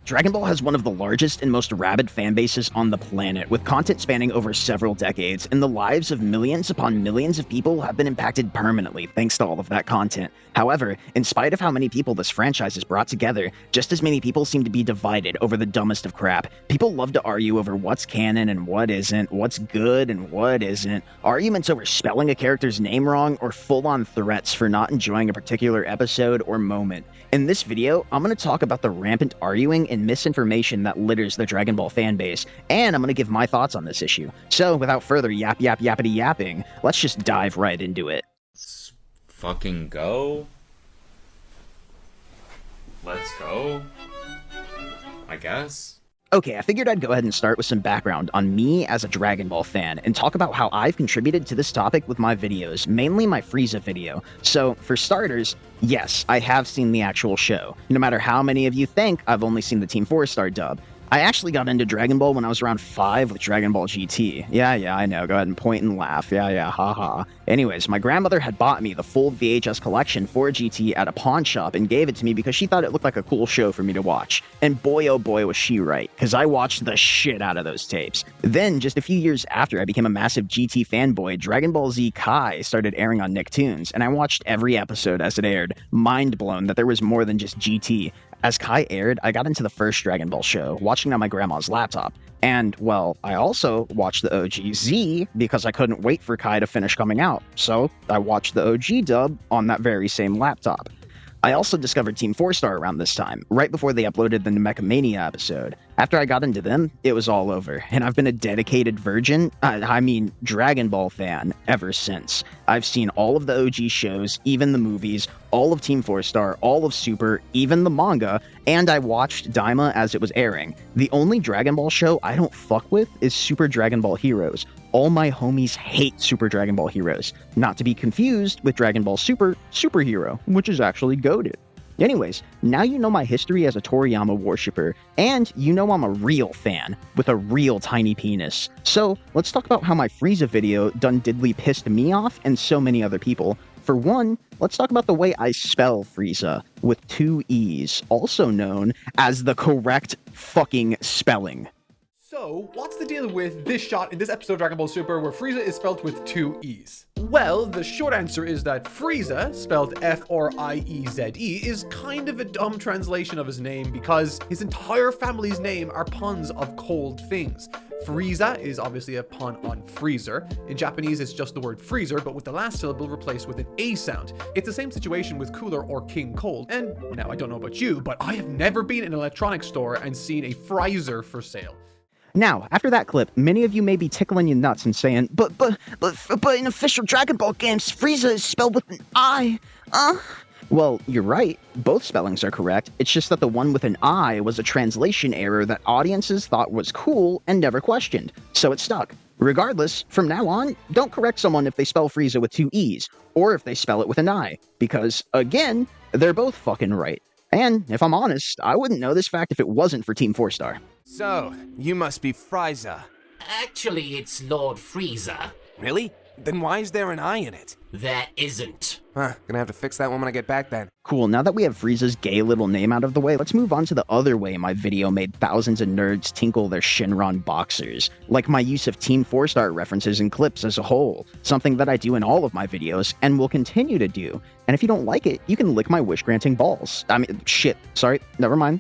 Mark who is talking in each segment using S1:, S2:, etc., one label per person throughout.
S1: Dragon Ball has one of the largest and most rabid fan bases on the planet, with content spanning over several decades, and the lives of millions upon millions of people have been impacted permanently thanks to all of that content. However, in spite of how many people this franchise has brought together, just as many people seem to be divided over the dumbest of crap. People love to argue over what's canon and what isn't, what's good and what isn't, arguments over spelling a character's name wrong, or full-on threats for not enjoying a particular episode or moment. In this video, I'm going to talk about the rampant arguing and misinformation that litters the Dragon Ball fanbase, and I'm going to give my thoughts on this issue. So, without further yappity yapping, let's just dive right into it.
S2: Let's fucking go. Let's go. I guess.
S1: Okay, I figured I'd go ahead and start with some background on me as a Dragon Ball fan, and talk about how I've contributed to this topic with my videos, mainly my Frieza video. So, for starters, yes, I have seen the actual show. No matter how many of you think I've only seen the Team 4-Star dub. I actually got into Dragon Ball when I was around 5 with Dragon Ball GT. Yeah, I know, go ahead and point and laugh. Yeah, haha. Anyways, my grandmother had bought me the full VHS collection for GT at a pawn shop and gave it to me because she thought it looked like a cool show for me to watch. And boy oh boy was she right, because I watched the shit out of those tapes. Then, just a few years after I became a massive GT fanboy, Dragon Ball Z Kai started airing on Nicktoons, and I watched every episode as it aired, mind blown that there was more than just GT. As Kai aired, I got into the first Dragon Ball show, watching it on my grandma's laptop. And, well, I also watched the OG Z because I couldn't wait for Kai to finish coming out, so I watched the OG dub on that very same laptop. I also discovered Team 4-Star around this time, right before they uploaded the Nameca Mania episode. After I got into them, it was all over, and I've been a dedicated Dragon Ball fan ever since. I've seen all of the OG shows, even the movies, all of Team 4-Star, all of Super, even the manga, and I watched Daima as it was airing. The only Dragon Ball show I don't fuck with is Super Dragon Ball Heroes. All my homies hate Super Dragon Ball Heroes, not to be confused with Dragon Ball Super Superhero, which is actually goated. Anyways, now you know my history as a Toriyama worshipper, and you know I'm a real fan, with a real tiny penis. So, let's talk about how my Frieza video done diddly pissed me off and so many other people. For one, let's talk about the way I spell Frieza, with 2 E's, also known as the correct fucking spelling.
S3: So, what's the deal with this shot in this episode of Dragon Ball Super where Frieza is spelled with 2 E's? Well, the short answer is that Frieza, spelled F-R-I-E-Z-E, is kind of a dumb translation of his name because his entire family's name are puns of cold things. Frieza is obviously a pun on freezer. In Japanese, it's just the word freezer, but with the last syllable replaced with an A sound. It's the same situation with cooler or king cold. And now, I don't know about you, but I have never been in an electronics store and seen a freezer for sale.
S1: Now, after that clip, many of you may be tickling your nuts and saying, but in official Dragon Ball games, Frieza is spelled with an I. Well, you're right, both spellings are correct, it's just that the one with an I was a translation error that audiences thought was cool and never questioned, so it stuck. Regardless, from now on, don't correct someone if they spell Frieza with 2 E's, or if they spell it with an I, because, again, they're both fucking right. And, if I'm honest, I wouldn't know this fact if it wasn't for Team 4-Star.
S4: So, you must be Frieza.
S5: Actually, it's Lord Frieza.
S4: Really? Then why is there an I in it?
S5: There isn't.
S4: Gonna have to fix that one when I get back then.
S1: Cool, now that we have Frieza's gay little name out of the way, let's move on to the other way my video made thousands of nerds tinkle their Shinron boxers. Like my use of Team 4-Star references and clips as a whole. Something that I do in all of my videos, and will continue to do. And if you don't like it, you can lick my wish-granting balls. Sorry, never mind.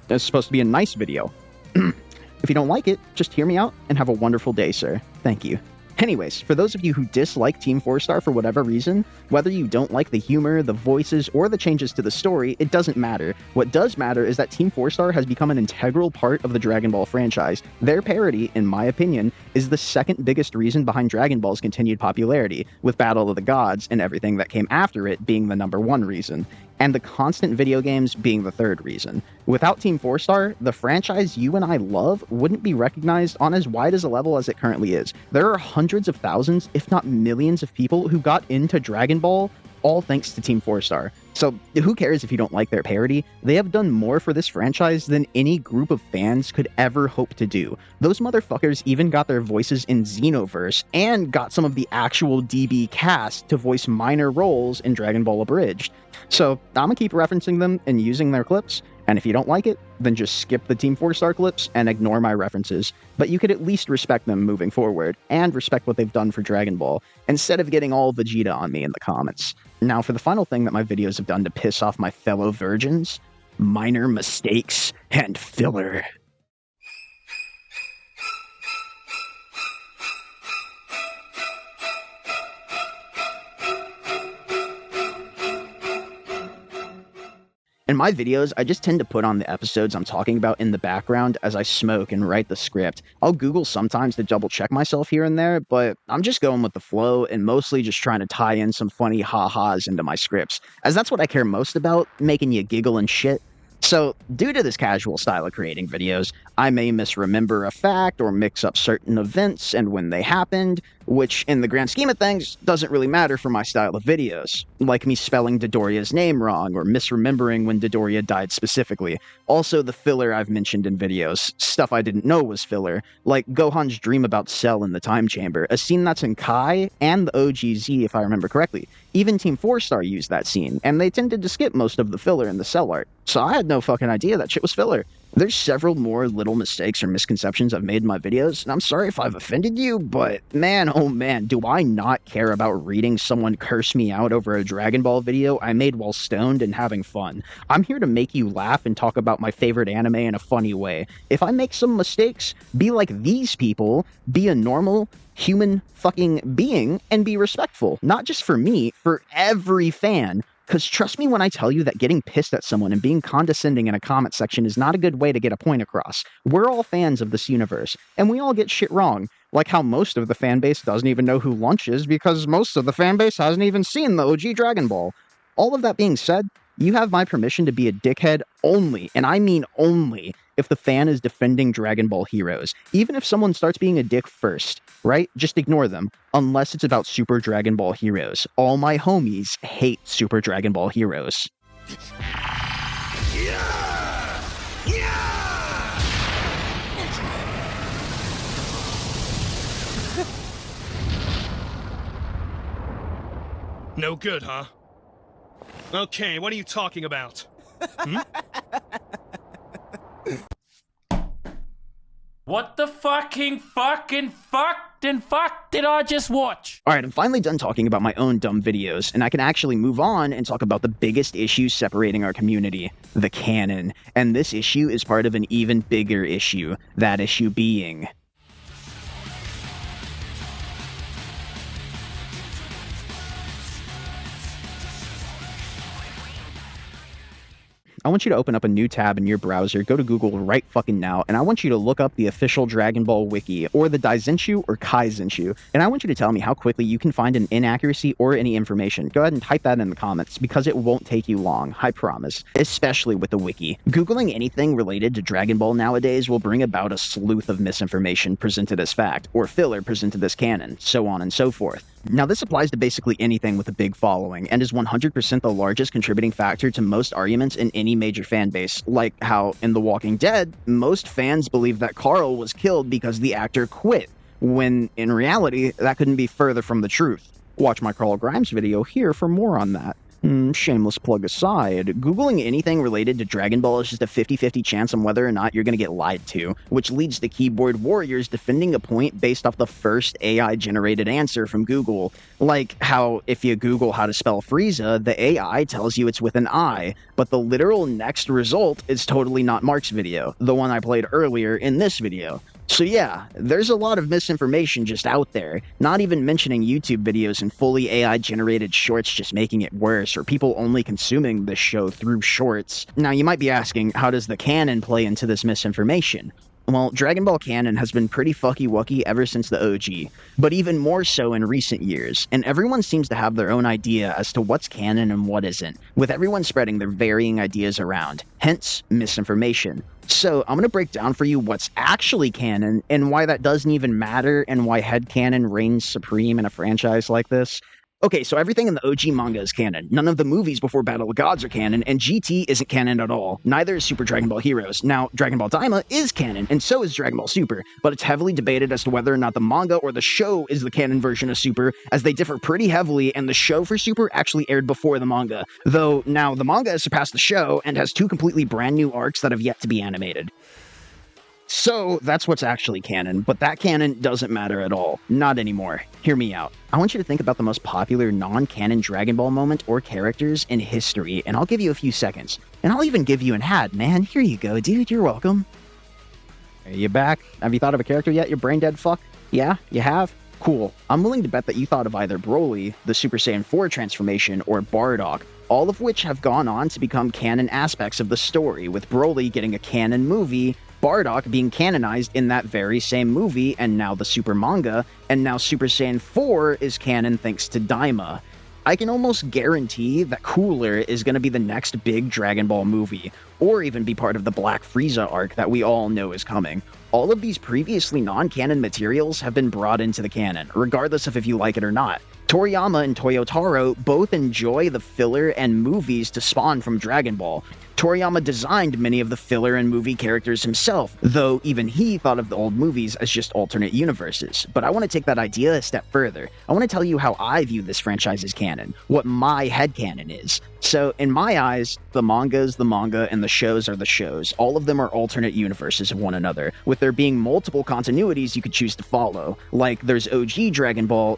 S1: It's supposed to be a nice video. If you don't like it, just hear me out and have a wonderful day, sir. Thank you. Anyways, for those of you who dislike Team 4-Star for whatever reason, whether you don't like the humor, the voices, or the changes to the story, it doesn't matter. What does matter is that Team 4-Star has become an integral part of the Dragon Ball franchise. Their parody, in my opinion, is the second biggest reason behind Dragon Ball's continued popularity, with Battle of the Gods and everything that came after it being the #1 reason, and the constant video games being the third reason. Without Team 4-Star, the franchise you and I love wouldn't be recognized on as wide as a level as it currently is. There are hundreds of thousands, if not millions of people who got into Dragon Ball all thanks to Team 4-Star. So who cares if you don't like their parody? They have done more for this franchise than any group of fans could ever hope to do. Those motherfuckers even got their voices in Xenoverse and got some of the actual DB cast to voice minor roles in Dragon Ball Abridged. So I'm gonna keep referencing them and using their clips, and if you don't like it, then just skip the Team 4-star clips and ignore my references. But you could at least respect them moving forward, and respect what they've done for Dragon Ball, instead of getting all Vegeta on me in the comments. Now, for the final thing that my videos have done to piss off my fellow virgins, minor mistakes and filler. In my videos, I just tend to put on the episodes I'm talking about in the background as I smoke and write the script. I'll Google sometimes to double check myself here and there, but I'm just going with the flow and mostly just trying to tie in some funny ha-has into my scripts, as that's what I care most about, making you giggle and shit. So, due to this casual style of creating videos, I may misremember a fact or mix up certain events and when they happened, which in the grand scheme of things doesn't really matter for my style of videos, like me spelling Dodoria's name wrong or misremembering when Dodoria died specifically. Also the filler I've mentioned in videos, stuff I didn't know was filler, like Gohan's dream about Cell in the Time Chamber, a scene that's in Kai and the OGZ if I remember correctly. Even Team 4-star used that scene, and they tended to skip most of the filler in the Cell art, so I had no fucking idea that shit was filler. There's several more little mistakes or misconceptions I've made in my videos, and I'm sorry if I've offended you, but man, oh man, do I not care about reading someone curse me out over a Dragon Ball video I made while stoned and having fun. I'm here to make you laugh and talk about my favorite anime in a funny way. If I make some mistakes, be like these people, be a normal, human fucking being, and be respectful. Not just for me, for every fan. Because trust me when I tell you that getting pissed at someone and being condescending in a comment section is not a good way to get a point across. We're all fans of this universe, and we all get shit wrong. Like how most of the fanbase doesn't even know who Lunch is because most of the fanbase hasn't even seen the OG Dragon Ball. All of that being said, you have my permission to be a dickhead only, and I mean only, if the fan is defending Dragon Ball heroes. Even if someone starts being a dick first, right? Just ignore them, unless it's about Super Dragon Ball heroes. All my homies hate Super Dragon Ball heroes.
S6: No good, huh? Okay, what are you talking about?
S5: What the fuck did I just watch?
S1: Alright, I'm finally done talking about my own dumb videos, and I can actually move on and talk about the biggest issue separating our community, the canon. And this issue is part of an even bigger issue, that issue being... I want you to open up a new tab in your browser, go to Google right fucking now, and I want you to look up the official Dragon Ball wiki, or the Daizenshu or Kaizenshu, and I want you to tell me how quickly you can find an inaccuracy or any information. Go ahead and type that in the comments, because it won't take you long, I promise. Especially with the wiki. Googling anything related to Dragon Ball nowadays will bring about a sleuth of misinformation presented as fact, or filler presented as canon, so on and so forth. Now, this applies to basically anything with a big following, and is 100% the largest contributing factor to most arguments in any major fan base, like how, in The Walking Dead, most fans believe that Carl was killed because the actor quit, when, in reality, that couldn't be further from the truth. Watch my Carl Grimes video here for more on that. Shameless plug aside, Googling anything related to Dragon Ball is just a 50-50 chance on whether or not you're gonna get lied to, which leads to keyboard warriors defending a point based off the first AI-generated answer from Google. Like how, if you Google how to spell Frieza, the AI tells you it's with an I, but the literal next result is totally not Mark's video, the one I played earlier in this video. So yeah, there's a lot of misinformation just out there, not even mentioning YouTube videos and fully AI-generated shorts just making it worse, or people only consuming this show through shorts. Now you might be asking, how does the canon play into this misinformation? Well, Dragon Ball canon has been pretty fucky-wucky ever since the OG, but even more so in recent years, and everyone seems to have their own idea as to what's canon and what isn't, with everyone spreading their varying ideas around, hence misinformation. So, I'm going to break down for you what's actually canon, and why that doesn't even matter, and why headcanon reigns supreme in a franchise like this. Okay, so everything in the OG manga is canon. None of the movies before Battle of Gods are canon, and GT isn't canon at all. Neither is Super Dragon Ball Heroes. Now, Dragon Ball Daima is canon, and so is Dragon Ball Super, but it's heavily debated as to whether or not the manga or the show is the canon version of Super, as they differ pretty heavily, and the show for Super actually aired before the manga. Though, now, the manga has surpassed the show, and has 2 completely brand new arcs that have yet to be animated. So, that's what's actually canon, but that canon doesn't matter at all. Not anymore. Hear me out. I want you to think about the most popular non-canon Dragon Ball moment or characters in history, and I'll give you a few seconds. And I'll even give you an ad, man. Here you go, dude. You're welcome. Are you back? Have you thought of a character yet, you brain-dead fuck? Yeah? You have? Cool. I'm willing to bet that you thought of either Broly, the Super Saiyan 4 transformation, or Bardock, all of which have gone on to become canon aspects of the story, with Broly getting a canon movie, Bardock being canonized in that very same movie, and now the Super manga, and now Super Saiyan 4 is canon thanks to Daima. I can almost guarantee that Cooler is going to be the next big Dragon Ball movie, or even be part of the Black Frieza arc that we all know is coming. All of these previously non-canon materials have been brought into the canon, regardless of if you like it or not. Toriyama and Toyotarou both enjoy the filler and movies to spawn from Dragon Ball. Toriyama designed many of the filler and movie characters himself, though even he thought of the old movies as just alternate universes. But I want to take that idea a step further. I want to tell you how I view this franchise's canon, what my headcanon is. So, in my eyes, the manga is the manga and the shows are the shows. All of them are alternate universes of one another, with there being multiple continuities you could choose to follow. Like, there's OG Dragon Ball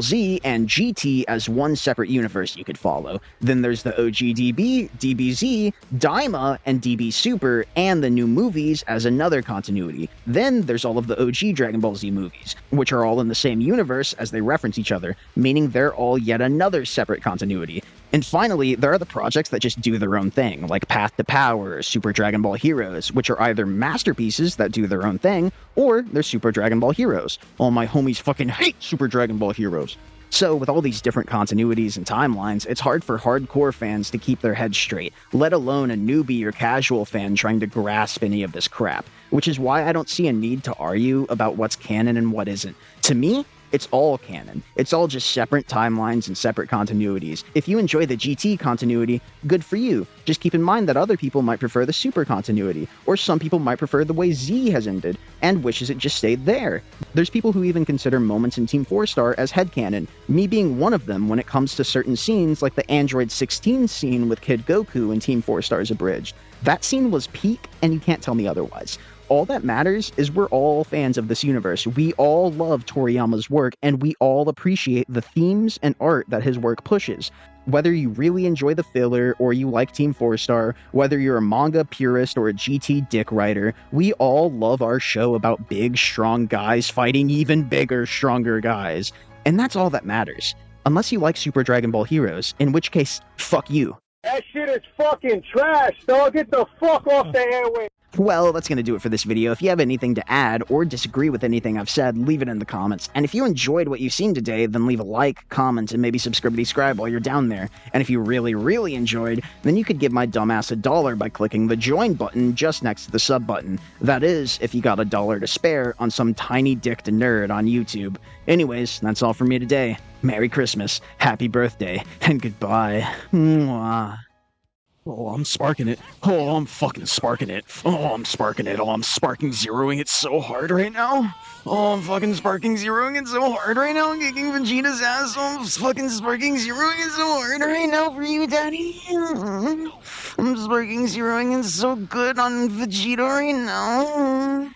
S1: Z, and GT as one separate universe you could follow. Then there's the OG DB, DBZ, Daima, and DB Super, and the new movies as another continuity. Then there's all of the OG Dragon Ball Z movies, which are all in the same universe as they reference each other, meaning they're all yet another separate continuity. And finally, there are the projects that just do their own thing, like Path to Power, Super Dragon Ball Heroes, which are either masterpieces that do their own thing, or they're Super Dragon Ball Heroes. All my homies fucking hate Super Dragon Ball Heroes. So, with all these different continuities and timelines, it's hard for hardcore fans to keep their heads straight, let alone a newbie or casual fan trying to grasp any of this crap. Which is why I don't see a need to argue about what's canon and what isn't. To me, it's all canon. It's all just separate timelines and separate continuities. If you enjoy the GT continuity, good for you. Just keep in mind that other people might prefer the Super continuity, or some people might prefer the way Z has ended, and wishes it just stayed there. There's people who even consider moments in Team 4 Star as headcanon, me being one of them when it comes to certain scenes like the Android 16 scene with Kid Goku in Team 4 Star's Abridged. That scene was peak, and you can't tell me otherwise. All that matters is we're all fans of this universe. We all love Toriyama's work, and we all appreciate the themes and art that his work pushes. Whether you really enjoy the filler, or you like Team 4 Star, whether you're a manga purist or a GT dick writer, we all love our show about big, strong guys fighting even bigger, stronger guys. And that's all that matters. Unless you like Super Dragon Ball Heroes, in which case, fuck you.
S7: That shit is fucking trash, dog. Get the fuck off the airway.
S1: Well, that's going to do it for this video. If you have anything to add or disagree with anything I've said, leave it in the comments. And if you enjoyed what you've seen today, then leave a like, comment, and maybe subscribe while you're down there. And if you really, really enjoyed, then you could give my dumbass $1 by clicking the join button just next to the sub button. That is, if you got $1 to spare on some tiny-dicked nerd on YouTube. Anyways, that's all for me today. Merry Christmas, happy birthday, and goodbye. Mwah. Oh, I'm sparking it. Oh, I'm fucking sparking it. Oh, I'm sparking it. Oh, I'm sparking zeroing it so hard right now. Oh, I'm fucking sparking zeroing it so hard right now. I'm kicking Vegeta's ass. Oh, I'm fucking sparking zeroing it so hard right now for you, Daddy. I'm sparking zeroing it so good on Vegeta right now.